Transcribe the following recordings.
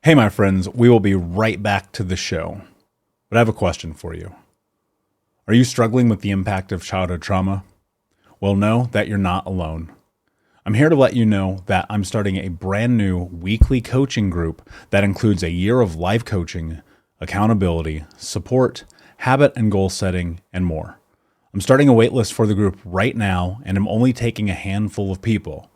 Hey, my friends, we will be right back to the show. But I have a question for you. Are you struggling with the impact of childhood trauma? Well, know that you're not alone. I'm here to let you know that I'm starting a brand new weekly coaching group that includes a year of life coaching, accountability, support, habit and goal setting, and more. I'm starting a waitlist for the group right now, and I'm only taking a handful of people.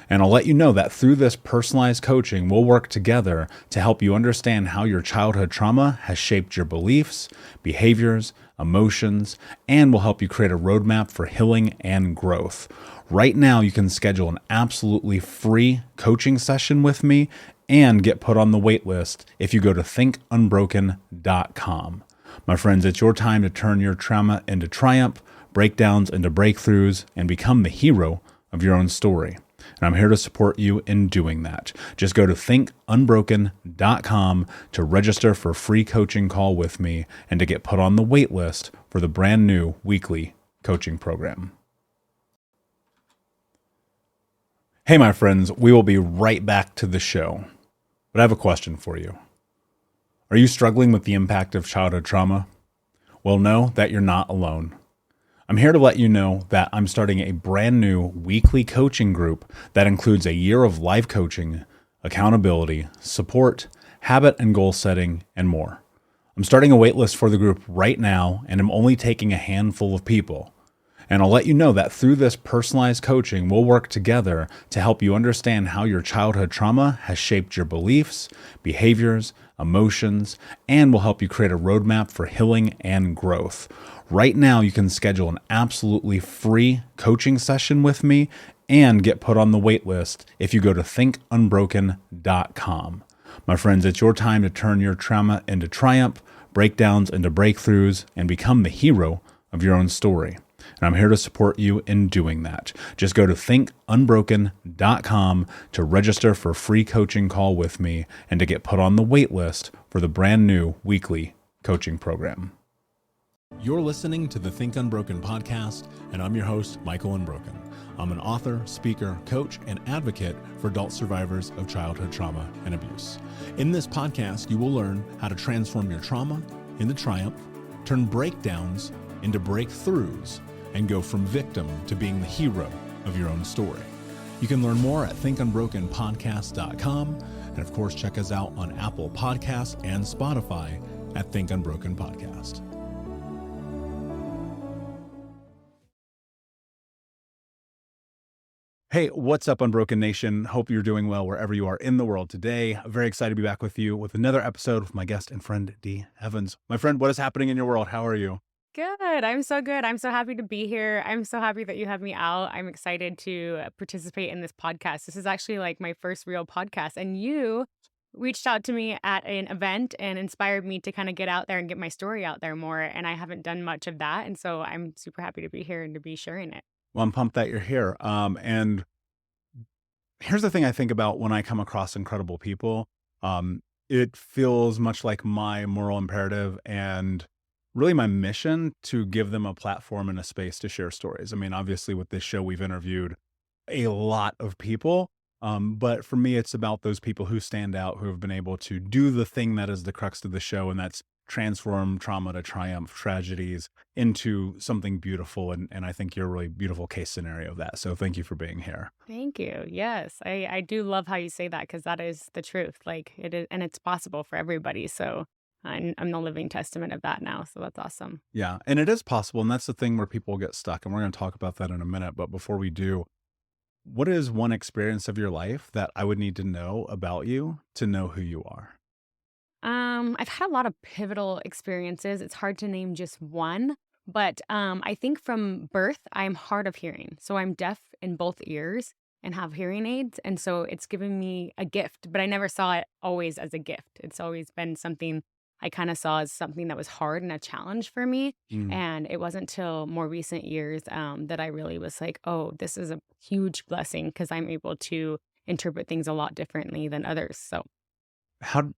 And I'll let you know that through this personalized coaching, we'll work together to help you understand how your childhood trauma has shaped your beliefs, behaviors, emotions, and will help you create a roadmap for healing and growth. Right now, you can schedule an absolutely free coaching session with me and get put on the wait list if you go to thinkunbroken.com. My friends, it's your time to turn your trauma into triumph, breakdowns into breakthroughs, and become the hero of your own story. And I'm here to support you in doing that. Just go to thinkunbroken.com to register for a free coaching call with me and to get put on the wait list for the brand new weekly coaching program. Hey, my friends, we will be right back to the show. But I have a question for you. Are you struggling with the impact of childhood trauma? Well, know that you're not alone. I'm here to let you know that I'm starting a brand new weekly coaching group that includes a year of life coaching, accountability, support, habit and goal setting, and more. I'm starting a waitlist for the group right now, and I'm only taking a handful of people. And I'll let you know that through this personalized coaching, we'll work together to help you understand how your childhood trauma has shaped your beliefs, behaviors, emotions, and will help you create a roadmap for healing and growth. Right now, you can schedule an absolutely free coaching session with me and get put on the wait list if you go to thinkunbroken.com. My friends, it's your time to turn your trauma into triumph, breakdowns into breakthroughs, and become the hero of your own story. And I'm here to support you in doing that. Just go to thinkunbroken.com to register for a free coaching call with me and to get put on the wait list for the brand new weekly coaching program. You're listening to the Think Unbroken podcast, and I'm your host, Michael Unbroken. I'm an author, speaker, coach, and advocate for adult survivors of childhood trauma and abuse. In this podcast, you will learn how to transform your trauma into triumph, turn breakdowns into breakthroughs, and go from victim to being the hero of your own story. You can learn more at thinkunbrokenpodcast.com, and of course, check us out on Apple Podcasts and Spotify at Think Unbroken Podcast. Hey, what's up, Unbroken Nation? Hope you're doing well wherever you are in the world today. I'm very excited to be back with you with another episode with my guest and friend, Dee Evans. My friend, what is happening in your world? How are you? Good. I'm so good. I'm so happy to be here. I'm so happy that you have me out. I'm excited to participate in this podcast. This is actually like my first real podcast, and you reached out to me at an event and inspired me to kind of get out there and get my story out there more. And I haven't done much of that. And so I'm super happy to be here and to be sharing it. Well, I'm pumped that you're here. And here's the thing I think about when I come across incredible people. It feels much like my moral imperative and really my mission to give them a platform and a space to share stories. I mean, obviously, with this show, we've interviewed a lot of people. But for me, it's about those people who stand out, who have been able to do the thing that is the crux of the show, and that's transform trauma to triumph, tragedies into something beautiful. And I think you're a really beautiful case scenario of that. So thank you for being here. Thank you. Yes, I do love how you say that because that is the truth. Like it is, and it's possible for everybody. So I'm the living testament of that now. So that's awesome. Yeah. And it is possible. And that's the thing where people get stuck. And we're going to talk about that in a minute. But before we do, what is one experience of your life that I would need to know about you to know who you are? I've had a lot of pivotal experiences. It's hard to name just one, but I think from birth, I'm hard of hearing. So I'm deaf in both ears and have hearing aids. And so it's given me a gift, but I never saw it always as a gift. It's always been something I kind of saw as something that was hard and a challenge for me. Mm. And it wasn't till more recent years that I really was like, oh, this is a huge blessing because I'm able to interpret things a lot differently than others. So How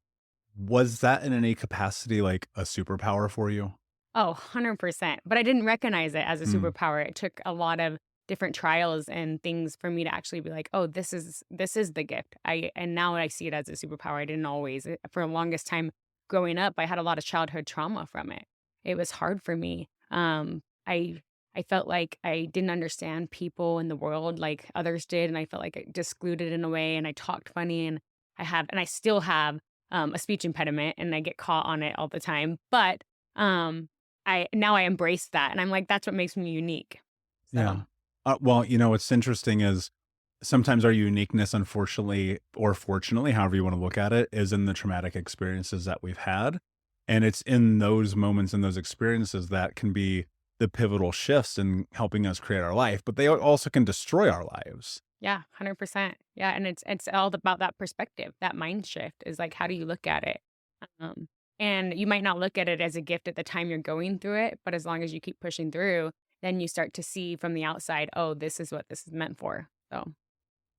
was that in any capacity like a superpower for you? oh, 100%. But I didn't recognize it as a Mm. superpower. It took a lot of different trials and things for me to actually be like, oh, this is the gift. And now I see it as a superpower. I didn't always. For the longest time growing up, I had a lot of childhood trauma from it. It was hard for me. I felt like I didn't understand people in the world like others did, and I felt like I just excluded in a way, and I talked funny, and I still have a speech impediment, and I get caught on it all the time. But I embrace that, and I'm like, that's what makes me unique. So Yeah. Well, what's interesting is sometimes our uniqueness, unfortunately, or fortunately, however you want to look at it, is in the traumatic experiences that we've had. And it's in those moments and those experiences that can be the pivotal shifts in helping us create our life, but they also can destroy our lives. yeah, 100%. Yeah, and it's all about that perspective, that mind shift is like, how do you look at it? Um, and you might not look at it as a gift at the time you're going through it, but as long as you keep pushing through, then you start to see from the outside, oh, this is what this is meant for. So,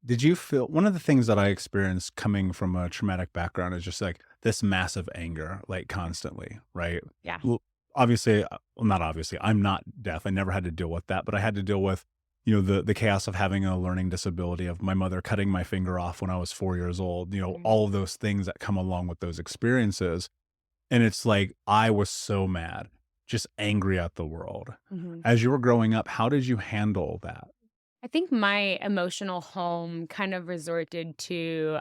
Did you feel one of the things that I experienced coming from a traumatic background is just like this massive anger, like constantly, right? yeah. Well, obviously, well, not obviously, I'm not deaf. I never had to deal with that, but I had to deal with, the chaos of having a learning disability, of my mother cutting my finger off when I was 4 years old, Mm, all of those things that come along with those experiences. And it's like, I was so mad, just angry at the world. mhm. As you were growing up, how did you handle that? I think my emotional home kind of resorted to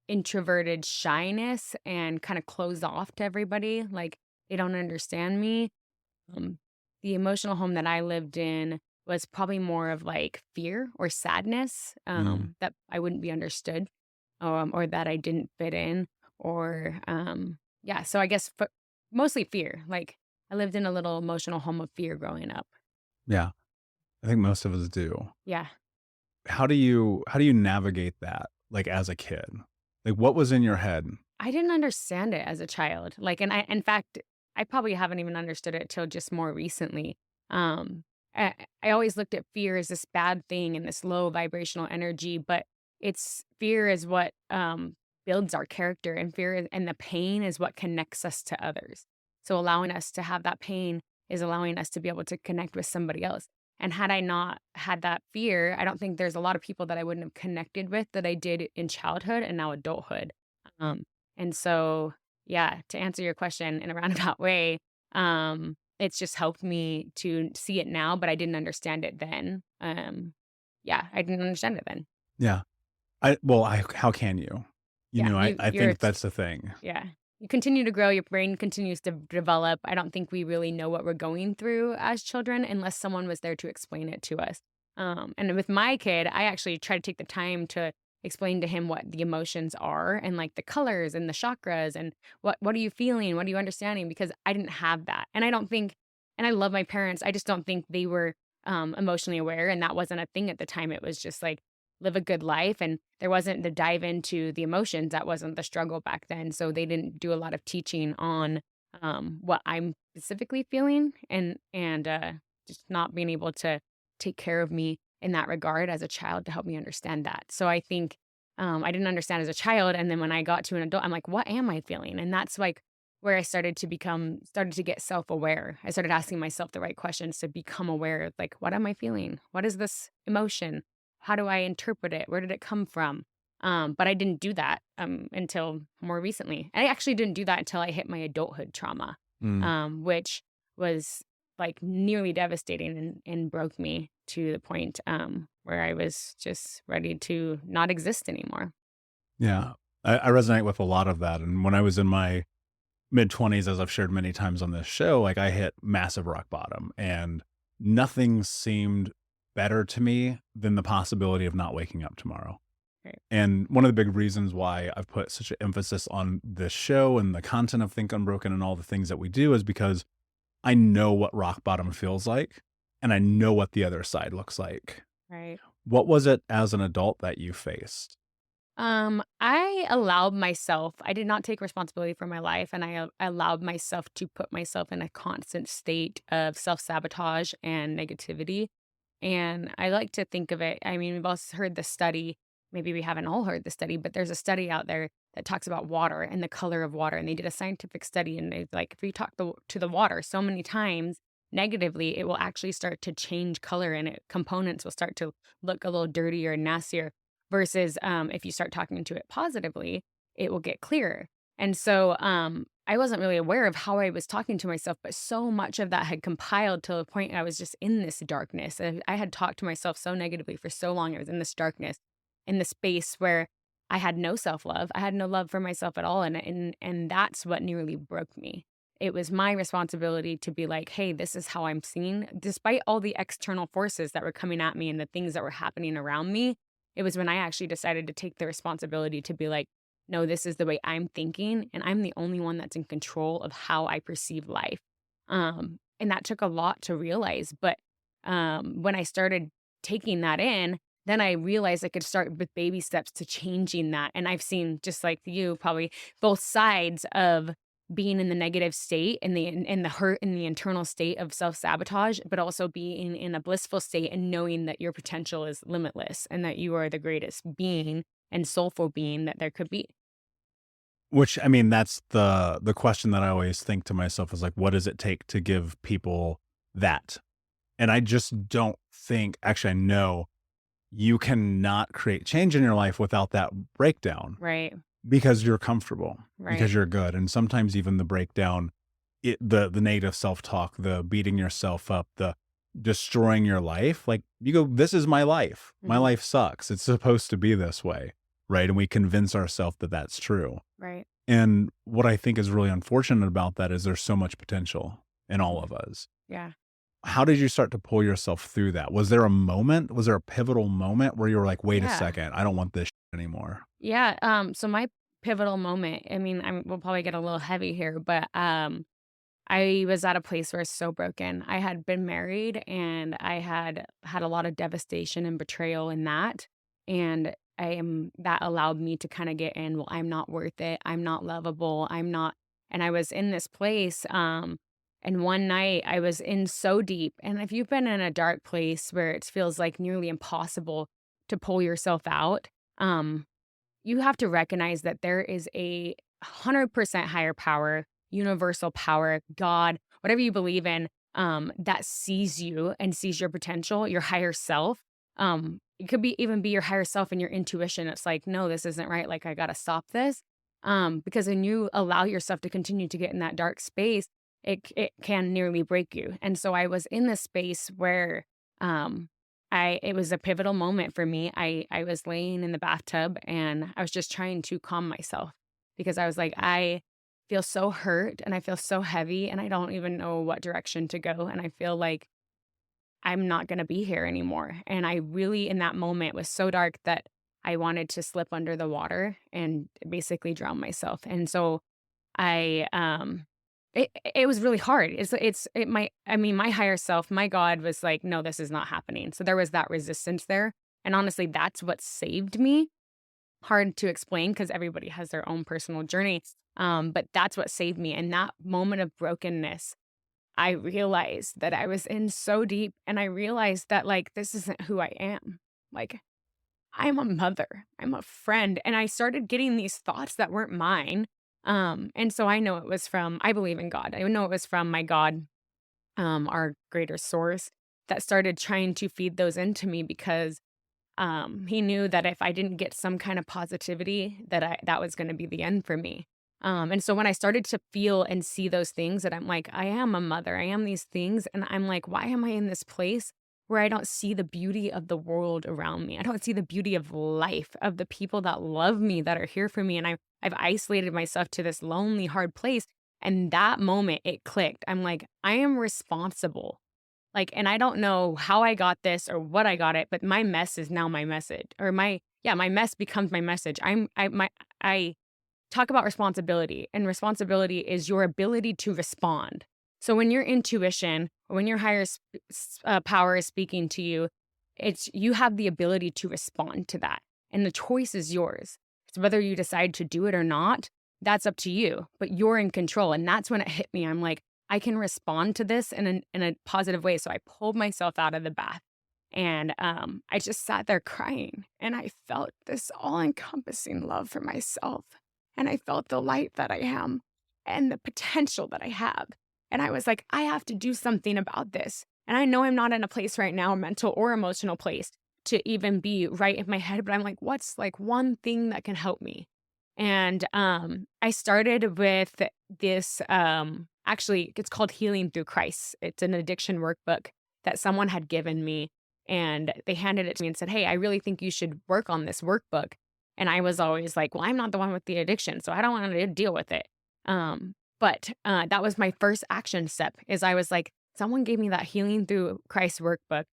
introverted shyness and kind of closed off to everybody. Like they don't understand me. Um, the emotional home that I lived in was probably more of like fear or sadness, Mm, that I wouldn't be understood, or that I didn't fit in, or yeah. So I guess mostly fear. Like I lived in a little emotional home of fear growing up. yeah, I think most of us do. Yeah. How do you navigate that, like, as a kid? Like, what was in your head? I didn't understand it as a child. Like, and in fact, I probably haven't even understood it till just more recently. Um, I always looked at fear as this bad thing and this low vibrational energy, but it's fear is what builds our character, and and the pain is what connects us to others. So allowing us to have that pain is allowing us to be able to connect with somebody else. And had I not had that fear, I don't think there's a lot of people that I wouldn't have connected with that I did in childhood and now adulthood. Um, and so, yeah, to answer your question in a roundabout way, it's just helped me to see it now, but I didn't understand it then. Yeah, I didn't understand it then. Yeah. How can you? Yeah, I you're think that's the thing. yeah. You continue to grow, your brain continues to develop. I don't think we really know what we're going through as children unless someone was there to explain it to us. And with my kid, I actually try to take the time to explain to him what the emotions are and like the colors and the chakras and what are you feeling? What are you understanding? Because I didn't have that. And I don't think and I love my parents. I just don't think they were emotionally aware, and that wasn't a thing at the time. It was just like live a good life, and there wasn't the dive into the emotions. That wasn't the struggle back then, so they didn't do a lot of teaching on what I'm specifically feeling, and just not being able to take care of me in that regard as a child to help me understand that. So I think I didn't understand as a child, and then when I got to an adult, I'm like, what am I feeling? And that's like where I started to get self-aware. I started asking myself the right questions to become aware of, like, what am I feeling? What is this emotion? How do I interpret it? Where did it come from? But I didn't do that until more recently. I actually didn't do that until I hit my adulthood trauma, Mm, which was like nearly devastating and broke me to the point where I was just ready to not exist anymore. yeah. I resonate with a lot of that, and when I was in my mid-20s, as I've shared many times on this show, like, I hit massive rock bottom, and nothing seemed better to me than the possibility of not waking up tomorrow. Right. And one of the big reasons why I've put such an emphasis on this show and the content of Think Unbroken and all the things that we do is because I know what rock bottom feels like, and I know what the other side looks like. Right. What was it as an adult that you faced? I allowed myself, I did not take responsibility for my life, and I allowed myself to put myself in a constant state of self-sabotage and negativity. And I like to think of it, I mean, we've all heard the study, maybe we haven't all heard the study, but there's a study out there that talks about water and the color of water. And they did a scientific study, and they like, if you talk to the water so many times, negatively, it will actually start to change color and components will start to look a little dirtier and nastier. Versus if you start talking to it positively, it will get clearer. And so I wasn't really aware of how I was talking to myself, but so much of that had compiled to the point I was just in this darkness. And I had talked to myself so negatively for so long. I was in this darkness, in the space where I had no self-love. I had no love for myself at all. And that's what nearly broke me. It was my responsibility to be like, hey, this is how I'm seen. Despite all the external forces that were coming at me and the things that were happening around me, it was when I actually decided to take the responsibility to be like, no, this is the way I'm thinking, and I'm the only one that's in control of how I perceive life. And that took a lot to realize. But when I started taking that in, then I realized I could start with baby steps to changing that. And I've seen, just like you, probably both sides of being in the negative state and the hurt and the internal state of self-sabotage, but also being in a blissful state and knowing that your potential is limitless and that you are the greatest being and soulful being that there could be. Which, I mean, that's the question that I always think to myself is like, what does it take to give people that? And I just don't think, actually, I know you cannot create change in your life without that breakdown Right. because you're comfortable, Right. because you're good. And sometimes even the breakdown, the negative self-talk, the beating yourself up, the destroying your life, like you go, this is my life. My Mhm. life sucks. It's supposed to be this way. Right. And we convince ourselves that that's true. Right. And what I think is really unfortunate about that is there's so much potential in all Mhm. of us. Yeah. How did you start to pull yourself through that? Was there a moment? Was there a pivotal moment where you were like, wait a Yeah. second, I don't want this anymore? Yeah. So my pivotal moment, I mean, we'll probably get a little heavy here, but I was at a place where I was so broken. I had been married and I had had a lot of devastation and betrayal in that. And that allowed me to kind of get in, well, I'm not worth it. I'm not lovable. I'm not. And I was in this place. And one night I was in so deep. And if you've been in a dark place where it feels like nearly impossible to pull yourself out, um, you have to recognize that there is a 100% higher power, universal power, God, whatever you believe in, that sees you and sees your potential, your higher self. It could be even be your higher self and your intuition. It's like, no, this isn't right. Like, I got to stop this. Because when you allow yourself to continue to get in that dark space, it can nearly break you. And so I was in this space where, um, it was a pivotal moment for me. I was laying in the bathtub and I was just trying to calm myself because I was like, I feel so hurt and I feel so heavy and I don't even know what direction to go. And I feel like I'm not going to be here anymore. And I really, in that moment, was so dark that I wanted to slip under the water and basically drown myself. And so it was really hard. I mean, my higher self, my God was like, "No, this is not happening." So there was that resistance there, and honestly, that's what saved me. Hard to explain because everybody has their own personal journey, but that's what saved me. In that moment of brokenness, I realized that I was in so deep, and I realized that, like, this isn't who I am. Like, I'm a mother, I'm a friend, and I started getting these thoughts that weren't mine, and so I know it was from I believe in God. I know it was from my God, our greater source that started trying to feed those into me because, he knew that if I didn't get some kind of positivity, that was gonna be the end for me. And so when I started to feel and see those things that I'm like, I am a mother, I am these things, and I'm like, why am I in this place where I don't see the beauty of the world around me? I don't see the beauty of life, of the people that love me, that are here for me, and I've isolated myself to this lonely, hard place. And that moment, it clicked. I'm like, I am responsible like, and I don't know how I got this or what I got it, but my mess is now my message or my mess becomes my message. I talk about responsibility and responsibility is your ability to respond. So when your intuition or when your power is speaking to you, it's you have the ability to respond to that. And the choice is yours. It's whether you decide to do it or not, that's up to you, but you're in control. And that's when it hit me. I'm like, I can respond to this in a positive way. So I pulled myself out of the bath and I just sat there crying and I felt this all encompassing love for myself. And I felt the light that I am and the potential that I have. And I was like, I have to do something about this. And I know I'm not in a place right now, mental or emotional place, to even be right in my head. But I'm like, what's like one thing that can help me? And I started with this, actually, it's called Healing Through Christ. It's an addiction workbook that someone had given me. And they handed it to me and said, hey, I really think you should work on this workbook. And I was always like, well, I'm not the one with the addiction, so I don't want to deal with it. But that was my first action step is I was like, someone gave me that Healing Through Christ workbook,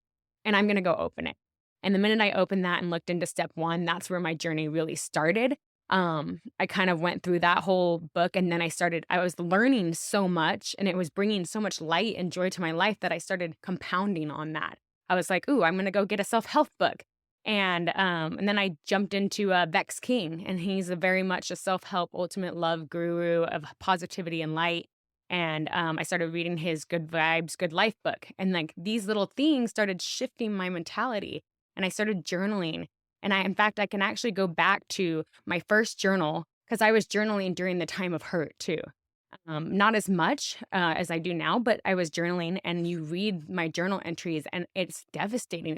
and I'm going to go open it. And the minute I opened that and looked into step 1, that's where my journey really started. I kind of went through that whole book, and then I was learning so much, and it was bringing so much light and joy to my life that I started compounding on that. I was like, ooh, I'm going to go get a self-help book. And then I jumped into Vex King, and he's very much a self-help, ultimate love guru of positivity and light. And I started reading his Good Vibes, Good Life book. And like these little things started shifting my mentality. And I started journaling. And in fact, I can actually go back to my first journal because I was journaling during the time of hurt too. Not as much as I do now, but I was journaling, and you read my journal entries and it's devastating.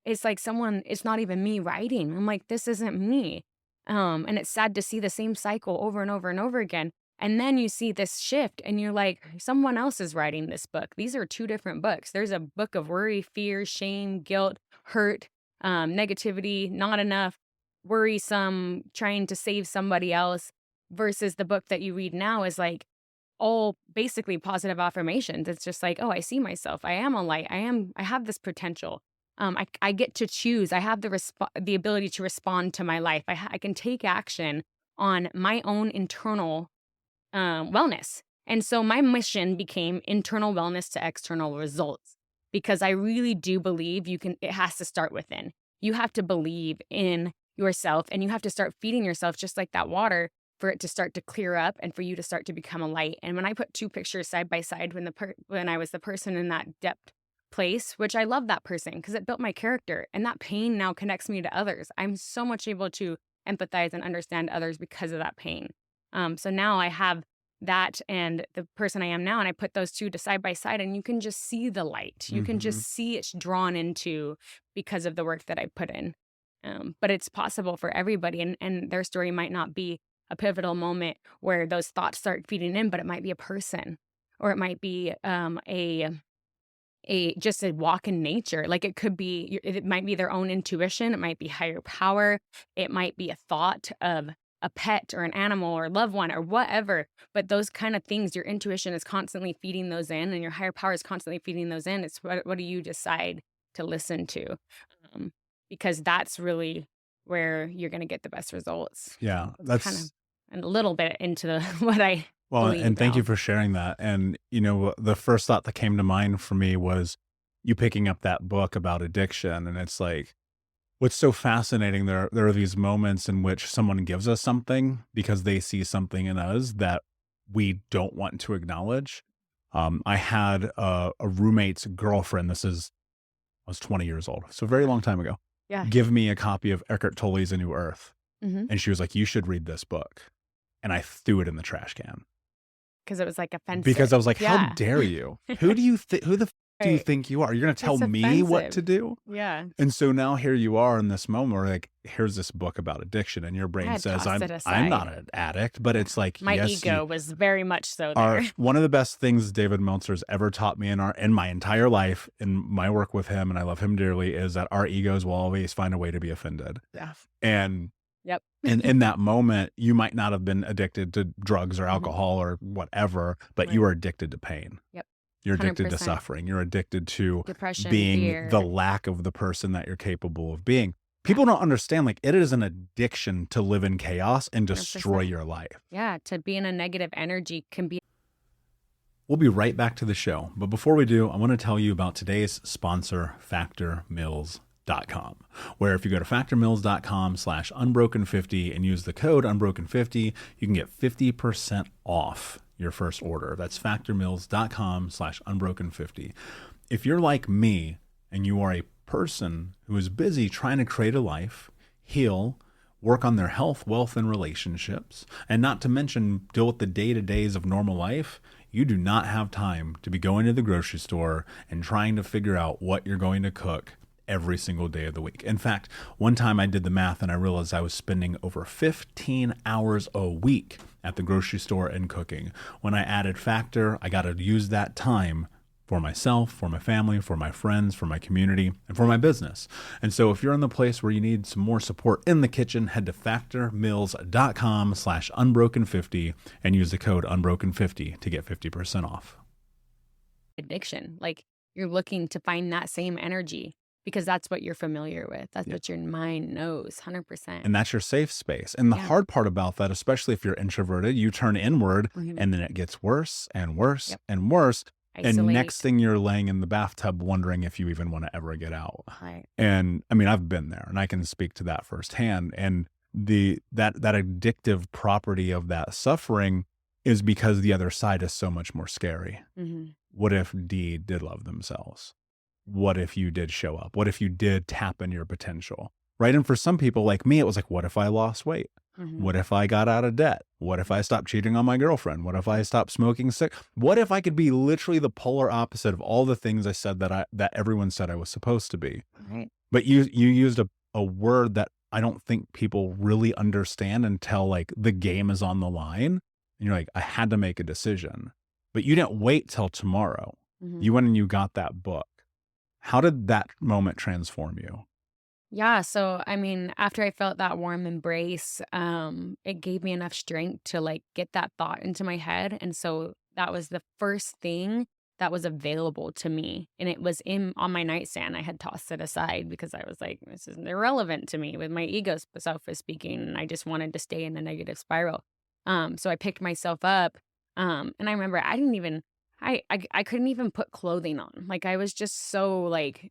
It's like someone, it's not even me writing. I'm like, this isn't me. And it's sad to see the same cycle over and over and over again. And then you see this shift and you're like, someone else is writing this book. These are 2 different books. There's a book of worry, fear, shame, guilt, hurt, negativity, not enough, worrisome, trying to save somebody else, versus the book that you read now is like all basically positive affirmations. It's just like, oh, I see myself. I am a light. I have this potential. I get to choose. I have the ability to respond to my life. I can take action on my own internal wellness. And so my mission became internal wellness to external results, because I really do believe it has to start within. You have to believe in yourself, and you have to start feeding yourself just like that water for it to start to clear up and for you to start to become a light. And when I put 2 pictures side by side, when I was the person in that depth place, which I love that person because it built my character, and that pain now connects me to others. I'm so much able to empathize and understand others because of that pain. So now I have that and the person I am now, and I put those 2 to side by side, and you can just see the light. You can just see it's drawn into because of the work that I put in. But it's possible for everybody, and their story might not be a pivotal moment where those thoughts start feeding in, but it might be a person, or it might be just a walk in nature. Like it might be their own intuition. It might be higher power. It might be a thought of a pet or an animal or loved one or whatever. But those kind of things, your intuition is constantly feeding those in, and your higher power is constantly feeding those in. It's what do you decide to listen to? Because that's really where you're going to get the best results. Yeah, that's kind of a little bit into what I and thank now. you for sharing that. And, the first thought that came to mind for me was you picking up that book about addiction. And it's like, what's so fascinating, there are these moments in which someone gives us something because they see something in us that we don't want to acknowledge. I had a roommate's girlfriend. I was 20 years old, so a very long time ago. Yeah. Give me a copy of Eckhart Tolle's A New Earth. Mm-hmm. And she was like, you should read this book. And I threw it in the trash can. Because it was like offensive. Because I was like, how dare you? Who the f do you think you are? You're going to tell me what to do? Yeah. And so now here you are in this moment where like, here's this book about addiction, and your brain says, I'm not an addict, but it's like, my ego was very much so there. One of the best things David Meltzer's ever taught me in my entire life, in my work with him, and I love him dearly, is that our egos will always find a way to be offended. Yeah. And yep. And in that moment, you might not have been addicted to drugs or alcohol or whatever, but you were addicted to pain. Yep. You're addicted 100%. To suffering. You're addicted to depression, being fear. The lack of the person that you're capable of being. People don't understand, like, it is an addiction to live in chaos and destroy 100%. Your life. Yeah, to be in a negative energy can be. We'll be right back to the show. But before we do, I want to tell you about today's sponsor, factormills.com, where if you go to factormills.com/unbroken50 and use the code unbroken50, you can get 50% off your first order. That's factormills.com/unbroken50. If you're like me and you are a person who is busy trying to create a life, heal, work on their health, wealth, and relationships, and not to mention deal with the day-to-days of normal life, You do not have time to be going to the grocery store and trying to figure out what you're going to cook every single day of the week. In fact, one time I did the math and I realized I was spending over 15 hours a week at the grocery store and cooking. When I added factor, I got to use that time for myself, for my family, for my friends, for my community, and for my business. And so if you're in the place where you need some more support in the kitchen, head to factormeals.com/unbroken50 and use the code unbroken50 to get 50% off. Addiction, like you're looking to find that same energy because that's what you're familiar with. That's what your mind knows, 100%. And that's your safe space. And the hard part about that, especially if you're introverted, you turn inward and then it gets worse and worse and worse. Isolate. And next thing you're laying in the bathtub wondering if you even want to ever get out. Right. And I mean, I've been there and I can speak to that firsthand. And that addictive property of that suffering is because the other side is so much more scary. What if Dee did love themselves? What if you did show up? What if you did tap in your potential? Right. And for some people like me, it was like, what if I lost weight? What if I got out of debt? What if I stopped cheating on my girlfriend? What if I stopped smoking sick? What if I could be literally the polar opposite of all the things I said that everyone said I was supposed to be? Right. But you used a word that I don't think people really understand until like the game is on the line. And you're like, I had to make a decision. But you didn't wait till tomorrow. You went and you got that book. How did that moment transform you? Yeah. So, I mean, after I felt that warm embrace, it gave me enough strength to like get that thought into my head. And so that was the first thing that was available to me. And it was on my nightstand. I had tossed it aside because I was like, this isn't irrelevant to me with my ego self-speaking. And I just wanted to stay in a negative spiral. So I picked myself up. And I remember I couldn't even put clothing on. Like I was just so like,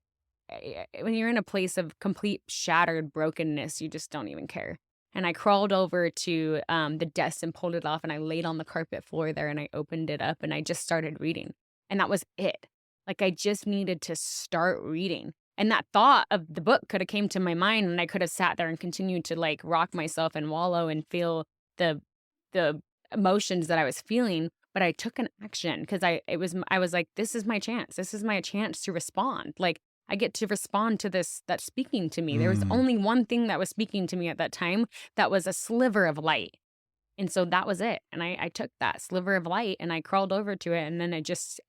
when you're in a place of complete shattered brokenness, you just don't even care. And I crawled over to the desk and pulled it off and I laid on the carpet floor there and I opened it up and I just started reading. And that was it. Like I just needed to start reading. And that thought of the book could have came to my mind and I could have sat there and continued to like rock myself and wallow and feel the emotions that I was feeling. But I took an action because I was like, this is my chance. This is my chance to respond. Like I get to respond to this that's speaking to me. There was only one thing that was speaking to me at that time that was a sliver of light. And so that was it. And I took that sliver of light and I crawled over to it and then I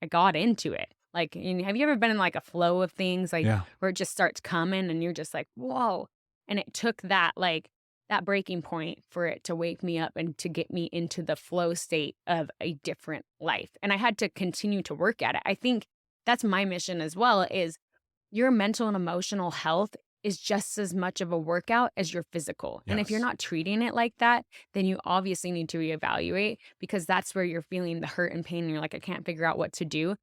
got into it. Like, have you ever been in like a flow of things like where it just starts coming and you're just like, whoa. And it took that breaking point for it to wake me up and to get me into the flow state of a different life. And I had to continue to work at it. I think that's my mission as well is your mental and emotional health is just as much of a workout as your physical. And if you're not treating it like that, then you obviously need to reevaluate because that's where you're feeling the hurt and pain and you're like, I can't figure out what to do.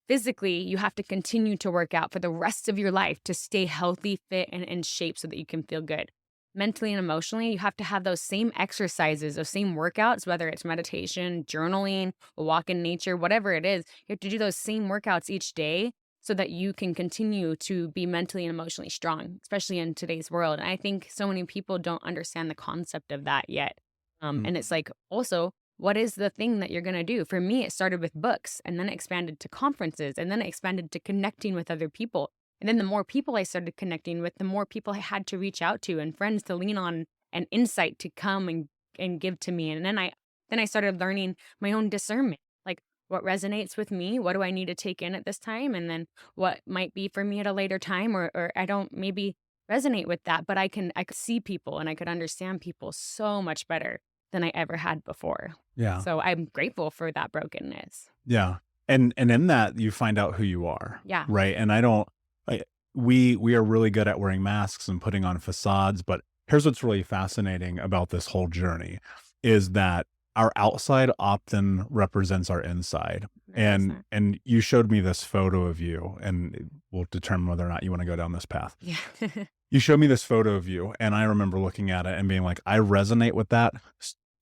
Physically, you have to continue to work out for the rest of your life to stay healthy, fit, and in shape so that you can feel good. Mentally and emotionally, you have to have those same exercises, those same workouts, whether it's meditation, journaling, a walk in nature, whatever it is. You have to do those same workouts each day so that you can continue to be mentally and emotionally strong, especially in today's world. And I think so many people don't understand the concept of that yet. And it's like, also, what is the thing that you're going to do? For me, it started with books and then it expanded to conferences and then it expanded to connecting with other people. And then the more people I started connecting with, the more people I had to reach out to and friends to lean on and insight to come and give to me. And then I started learning my own discernment. Like, what resonates with me? What do I need to take in at this time? And then what might be for me at a later time, or I don't maybe resonate with that, but I could see people and I could understand people so much better than I ever had before. Yeah. So I'm grateful for that brokenness. Yeah. And in that you find out who you are. Yeah. Right. And we are really good at wearing masks and putting on facades, but here's what's really fascinating about this whole journey is that our outside often represents our inside. 100%. And you showed me this photo of you, and we'll determine whether or not you want to go down this path. Yeah. You showed me this photo of you, and I remember looking at it and being like, I resonate with that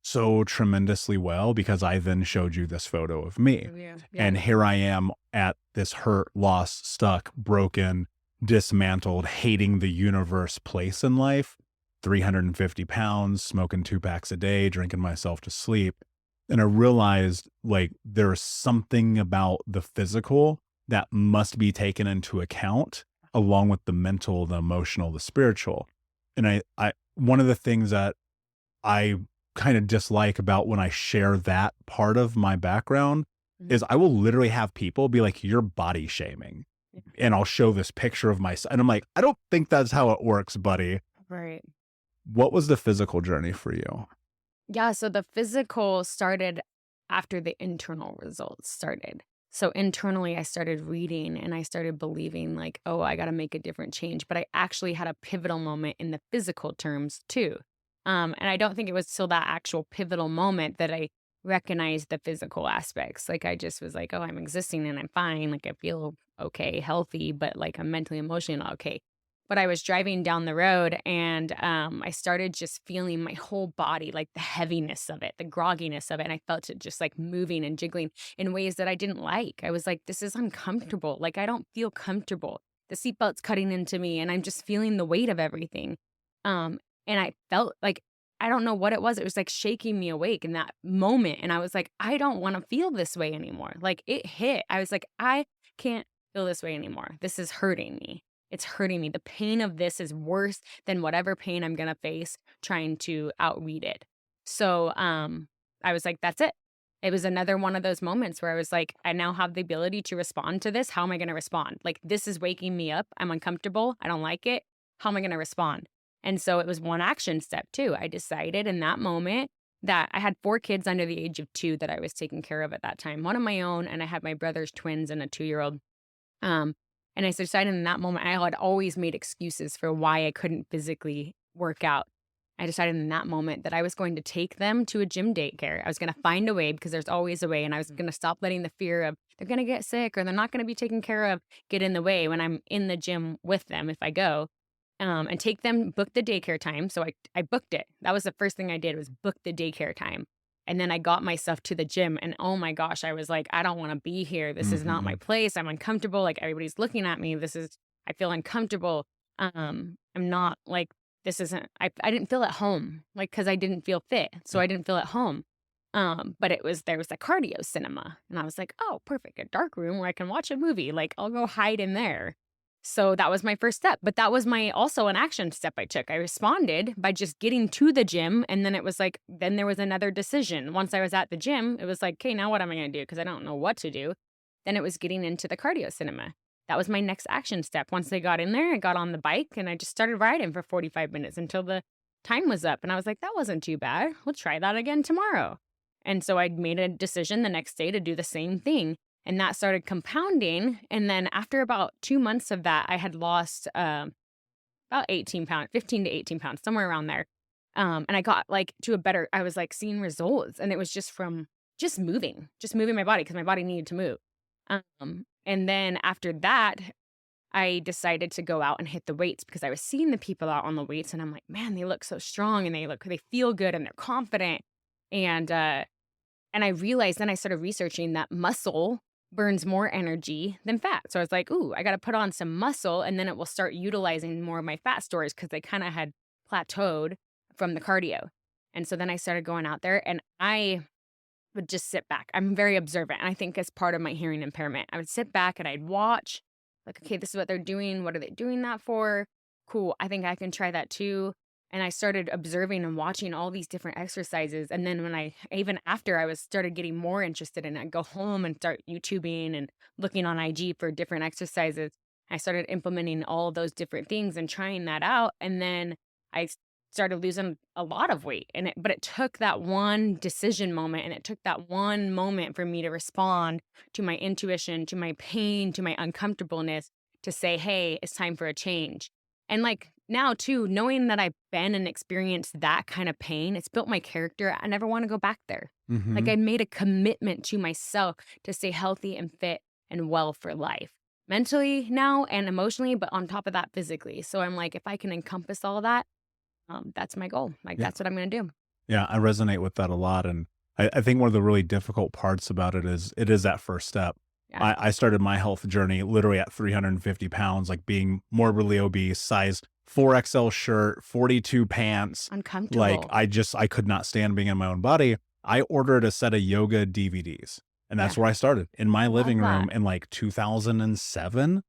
so tremendously well because I then showed you this photo of me. Yeah. And here I am at this hurt, lost, stuck, broken, dismantled, hating the universe place in life. 350 pounds, smoking 2 packs a day, drinking myself to sleep. And I realized like there's something about the physical that must be taken into account along with the mental, the emotional, the spiritual. And one of the things that I kind of dislike about when I share that part of my background Mhm. is I will literally have people be like, you're body shaming. Yeah. And I'll show this picture of myself. And I'm like, I don't think that's how it works, buddy. Right. What was the physical journey for you? Yeah, so the physical started after the internal results started. So internally, I started reading and I started believing, like, oh, I got to make a different change. But I actually had a pivotal moment in the physical terms too. And I don't think it was till that actual pivotal moment that I recognized the physical aspects. Like, I just was like, oh, I'm existing and I'm fine. Like, I feel okay, healthy, but like I'm mentally, emotionally not okay. But I was driving down the road and I started just feeling my whole body, like the heaviness of it, the grogginess of it. And I felt it just like moving and jiggling in ways that I didn't like. I was like, this is uncomfortable. Like, I don't feel comfortable. The seatbelt's cutting into me and I'm just feeling the weight of everything. Um, and I felt like, I don't know what it was. It was like shaking me awake in that moment. And I was like, I don't want to feel this way anymore. Like, it hit. I was like, I can't feel this way anymore. This is hurting me. It's hurting me. The pain of this is worse than whatever pain I'm gonna face trying to outread it. So, I was like, "That's it." It was another one of those moments where I was like, "I now have the ability to respond to this. How am I gonna respond? Like, this is waking me up. I'm uncomfortable. I don't like it. How am I gonna respond?" And so it was one action step too. I decided in that moment that I had 4 kids under the age of 2 that I was taking care of at that time, one of my own, and I had my brother's twins and a 2-year-old. Um, and I decided in that moment, I had always made excuses for why I couldn't physically work out. I decided in that moment that I was going to take them to a gym daycare. I was going to find a way because there's always a way. And I was going to stop letting the fear of they're going to get sick or they're not going to be taken care of get in the way when I'm in the gym with them if I go. And take them, book the daycare time. So I booked it. That was the first thing I did was book the daycare time. And then I got myself to the gym and oh my gosh, I was like, I don't want to be here. This is not my Mhm. place. I'm uncomfortable. Like everybody's looking at me. I feel uncomfortable. I'm not like, this isn't, I didn't feel at home, like, cause I didn't feel fit. So I didn't feel at home. But there was a cardio cinema and I was like, oh, perfect. A dark room where I can watch a movie. Like I'll go hide in there. So that was my first step, but that was my also an action step I took. I responded by just getting to the gym, and then it was like then there was another decision. Once I was at the gym, it was like, "Okay, now what am I gonna do?" Because I don't know what to do. Then it was getting into the cardio cinema. That was my next action step. Once I got in there, I got on the bike, and I just started riding for 45 minutes until the time was up, and I was like, "That wasn't too bad. We'll try that again tomorrow." And so I made a decision the next day to do the same thing. And that started compounding, and then after about 2 months of that, I had lost, about 18 pounds, 15 to 18 pounds, somewhere around there, and I got, like, to a better I was, like, seeing results, and it was just from just moving my body because my body needed to move, and then after that, I decided to go out and hit the weights because I was seeing the people out on the weights, and I'm like, "Man, they look so strong, and they feel good, and they're confident," and, uh and I realized then I started researching that muscle burns more energy than fat. So I was like, ooh, I got to put on some muscle and then it will start utilizing more of my fat stores because they kind of had plateaued from the cardio. And so then I started going out there and I would just sit back. I'm very observant. And I think as part of my hearing impairment, I would sit back and I'd watch, like, okay, this is what they're doing. What are they doing that for? Cool. I think I can try that too. And I started observing and watching all these different exercises. And then even after I was started getting more interested in it, I'd go home and start YouTubing and looking on IG for different exercises. I started implementing all of those different things and trying that out. And then I started losing a lot of weight but it took that one decision moment and it took that one moment for me to respond to my intuition, to my pain, to my uncomfortableness to say, "Hey, it's time for a change." And like now too, knowing that I've been and experienced that kind of pain, it's built my character. I never want to go back there. Like Mhm. I made a commitment to myself to stay healthy and fit and well for life. Mentally now and emotionally, but on top of that physically. So I'm like, if I can encompass all that, that's my goal. Like, Yeah. that's what I'm gonna do. Yeah, I resonate with that a lot, and I think one of the really difficult parts about it is that first step. Yeah. I started my health journey literally at 350 pounds, like being morbidly obese, size 4XL shirt, 42 pants. Like Uncomfortable. I could not stand being in my own body. I ordered a set of yoga DVDs, and that's Yeah. where I started, in my living that. room in like 2007.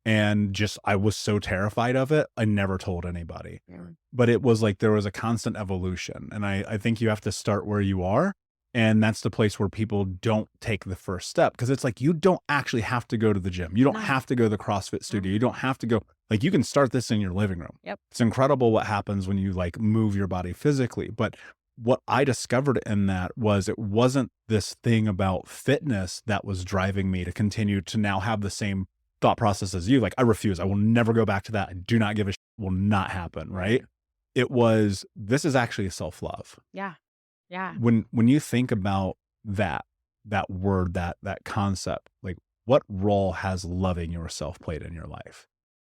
And just, I was so terrified of it, I never told anybody. Yeah. But it was like there was a constant evolution. And I think you have to start where you are. And that's the place where people don't take the first step, because it's like you don't actually have to go to the gym. You don't No. have to go to the CrossFit studio. No. You don't have to go, like, you can start this in your living room. Yep. It's incredible what happens when you like move your body physically. But what I discovered in that was it wasn't this thing about fitness that was driving me to continue to now have the same thought process as you. Like, I refuse. I will never go back to that. I do not give a shit. Will not happen. Right. It was, this is actually self-love. Yeah. Yeah. When you think about that word, that concept, like, what role has loving yourself played in your life?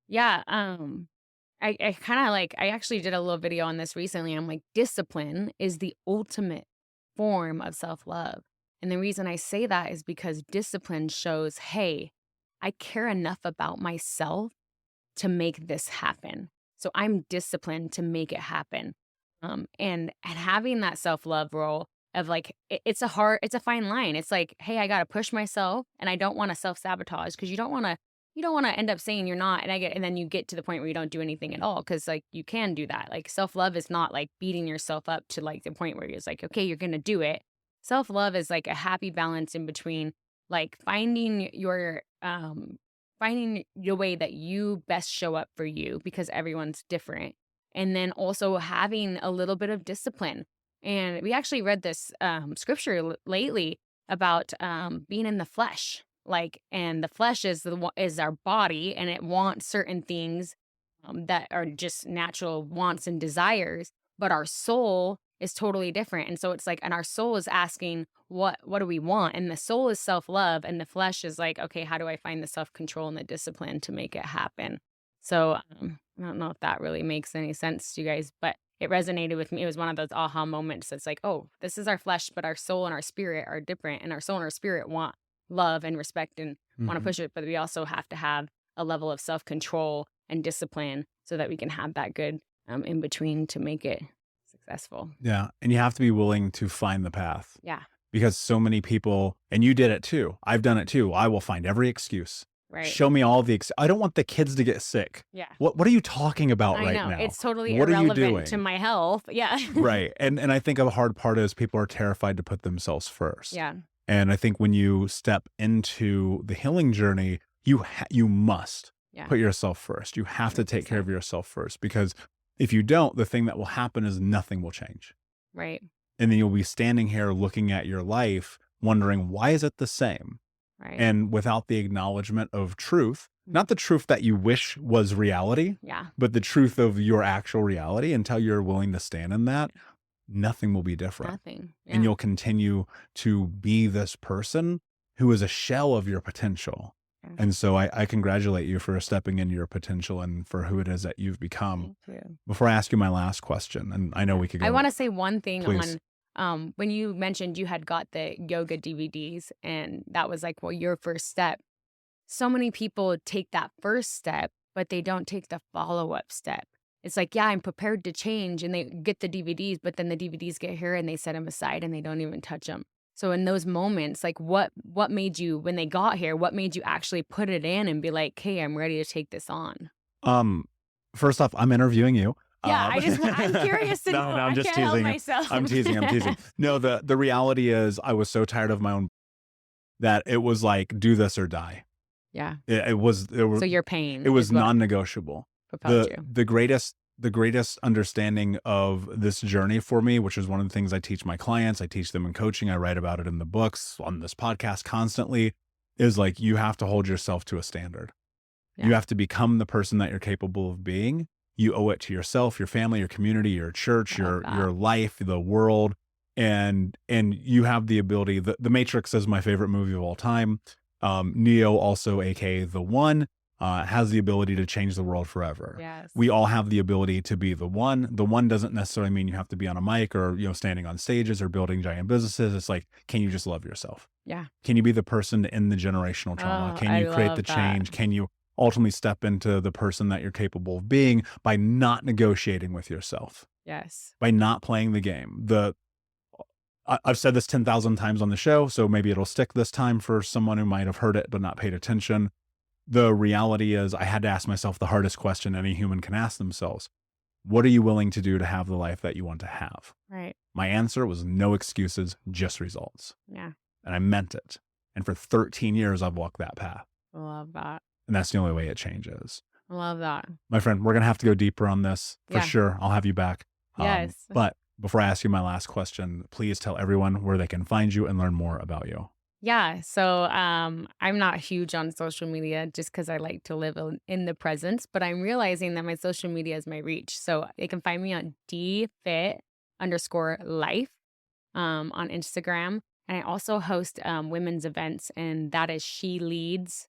Yeah. I kind of like, I actually did a little video on this recently. I'm like, discipline is the ultimate form of self-love. And the reason I say that is because discipline shows, hey, I care enough about myself to make this happen. So I'm disciplined to make it happen. And having that self-love role of like, it's a fine line. It's like, hey, I got to push myself, and I don't want to self-sabotage, because you don't want to end up saying you're not. And then you get to the point where you don't do anything at all. Cause like you can do that. Like self-love is not like beating yourself up to like the point where it's like, okay, you're going to do it. Self-love is like a happy balance in between, like finding the way that you best show up for you, because everyone's different. And then also having a little bit of discipline. And we actually read this scripture lately about being in the flesh. Like, and the flesh is our body, and it wants certain things that are just natural wants and desires. But our soul is totally different. And so it's like, and our soul is asking, what do we want? And the soul is self-love, and the flesh is like, okay, how do I find the self-control and the discipline to make it happen? So I don't know if that really makes any sense to you guys, but it resonated with me. It was one of those aha moments. It's like, oh, this is our flesh, but our soul and our spirit are different. And our soul and our spirit want love and respect and want to push it. But we also have to have a level of self-control and discipline so that we can have that good in between to make it successful. Yeah. And you have to be willing to find the path. Yeah. Because so many people, and you did it too. I've done it too. I will find every excuse. Right. Show me all the I don't want the kids to get sick. Yeah. What are you talking about right now? It's totally what irrelevant are you doing? to my health. Yeah. Right. And I think a hard part is people are terrified to put themselves first. Yeah. And I think when you step into the healing journey, you must put yourself first. You have to take care of yourself first, because if you don't, the thing that will happen is nothing will change. Right. And then you'll be standing here looking at your life, wondering, why is it the same? Right. And without the acknowledgement of truth, not the truth that you wish was reality, but the truth of your actual reality, until you're willing to stand in that, nothing will be different. Nothing. Yeah. And you'll continue to be this person who is a shell of your potential. Yeah. And so I congratulate you for stepping into your potential and for who it is that you've become. Thank you. Before I ask you my last question, and I know we could go. I want to say one thing. Please. On when you mentioned you had got the yoga DVDs, and that was like, well, your first step. So many people take that first step, but they don't take the follow-up step. It's like, yeah, I'm prepared to change, and they get the DVDs, but then the DVDs get here and they set them aside and they don't even touch them. So in those moments, like what made you, when they got here, what made you actually put it in and be like, hey, I'm ready to take this on? First off, I'm interviewing you. Yeah, I'm curious to know. No, I'm just I can't teasing. help myself. I'm teasing. No, the reality is I was so tired of my own that it was like, do this or die. Yeah. It was so your pain. It was non-negotiable. The greatest understanding of this journey for me, which is one of the things I teach my clients, I teach them in coaching, I write about it in the books, on this podcast constantly, is like, you have to hold yourself to a standard. Yeah. You have to become the person that you're capable of being. You owe it to yourself, your family, your community, your church, your life, the world. And you have the ability. The Matrix is my favorite movie of all time. Neo, also aka the One, has the ability to change the world forever. Yes. We all have the ability to be the one. The one doesn't necessarily mean you have to be on a mic or, standing on stages or building giant businesses. It's like, can you just love yourself? Yeah. Can you be the person to end the generational trauma? Can you create the change? Can you ultimately step into the person that you're capable of being by not negotiating with yourself? Yes. By not playing the game. I've said this 10,000 times on the show, so maybe it'll stick this time for someone who might have heard it but not paid attention. The reality is I had to ask myself the hardest question any human can ask themselves. What are you willing to do to have the life that you want to have? Right. My answer was no excuses, just results. Yeah. And I meant it. And for 13 years, I've walked that path. I love that. And that's the only way it changes. I love that. My friend, we're going to have to go deeper on this for Yeah. sure. I'll have you back. Yes. But before I ask you my last question, please tell everyone where they can find you and learn more about you. Yeah. So I'm not huge on social media just because I like to live in the present, but I'm realizing that my social media is my reach. So they can find me on dfit_life on Instagram. And I also host women's events, and that is she_leads_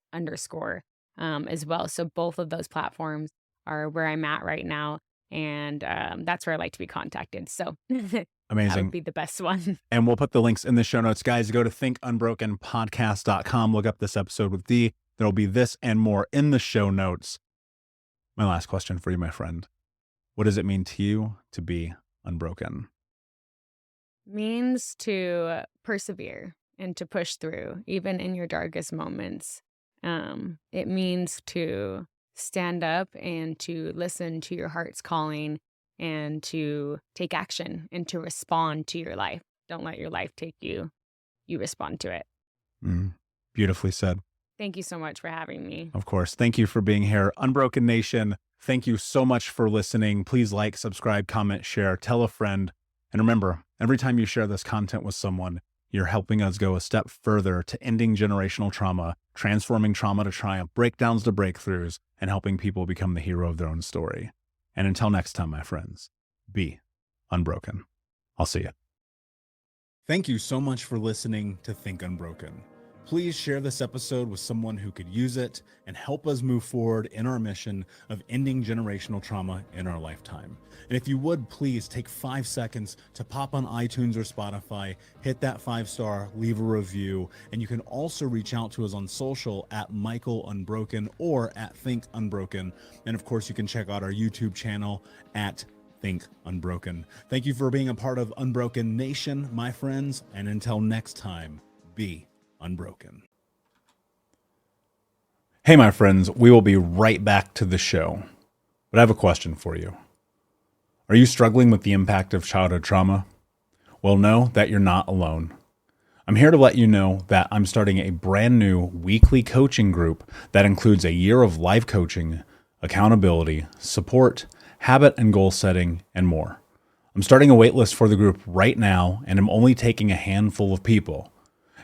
as well. So both of those platforms are where I'm at right now. And that's where I like to be contacted. So Amazing. that would be the best one. And we'll put the links in the show notes. Guys, go to thinkunbrokenpodcast.com. Look up this episode with Dee. There'll be this and more in the show notes. My last question for you, my friend. What does it mean to you to be unbroken? Means to persevere and to push through, even in your darkest moments. It means to stand up and to listen to your heart's calling and to take action and to respond to your life. Don't let your life take you. You respond to it. Beautifully said. Thank you so much for having me. Of course. Thank you for being here. Unbroken Nation, thank you so much for listening. Please like, subscribe, comment, share, tell a friend. And remember, every time you share this content with someone, you're helping us go a step further to ending generational trauma, transforming trauma to triumph, breakdowns to breakthroughs, and helping people become the hero of their own story. And until next time, my friends, be unbroken. I'll see you. Thank you so much for listening to Think Unbroken. Please share this episode with someone who could use it and help us move forward in our mission of ending generational trauma in our lifetime. And if you would, please take 5 seconds to pop on iTunes or Spotify, hit that 5-star, leave a review, and you can also reach out to us on social at Michael Unbroken or at Think Unbroken. And of course, you can check out our YouTube channel at Think Unbroken. Thank you for being a part of Unbroken Nation, my friends, and until next time, be unbroken. Hey, my friends, we will be right back to the show. But I have a question for you. Are you struggling with the impact of childhood trauma? Well, know that you're not alone. I'm here to let you know that I'm starting a brand new weekly coaching group that includes a year of life coaching, accountability, support, habit and goal setting, and more. I'm starting a waitlist for the group right now, and I'm only taking a handful of people.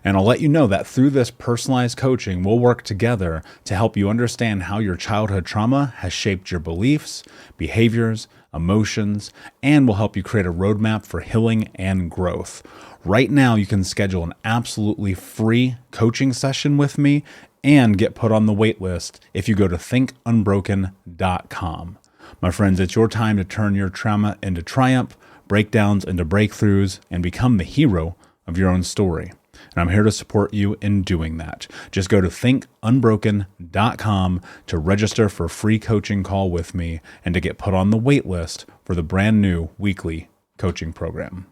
And I'll let you know that through this personalized coaching, we'll work together to help you understand how your childhood trauma has shaped your beliefs, behaviors, emotions, and will help you create a roadmap for healing and growth. Right now, you can schedule an absolutely free coaching session with me and get put on the wait list if you go to thinkunbroken.com. My friends, it's your time to turn your trauma into triumph, breakdowns into breakthroughs, and become the hero of your own story. And I'm here to support you in doing that. Just go to thinkunbroken.com to register for a free coaching call with me and to get put on the wait list for the brand new weekly coaching program.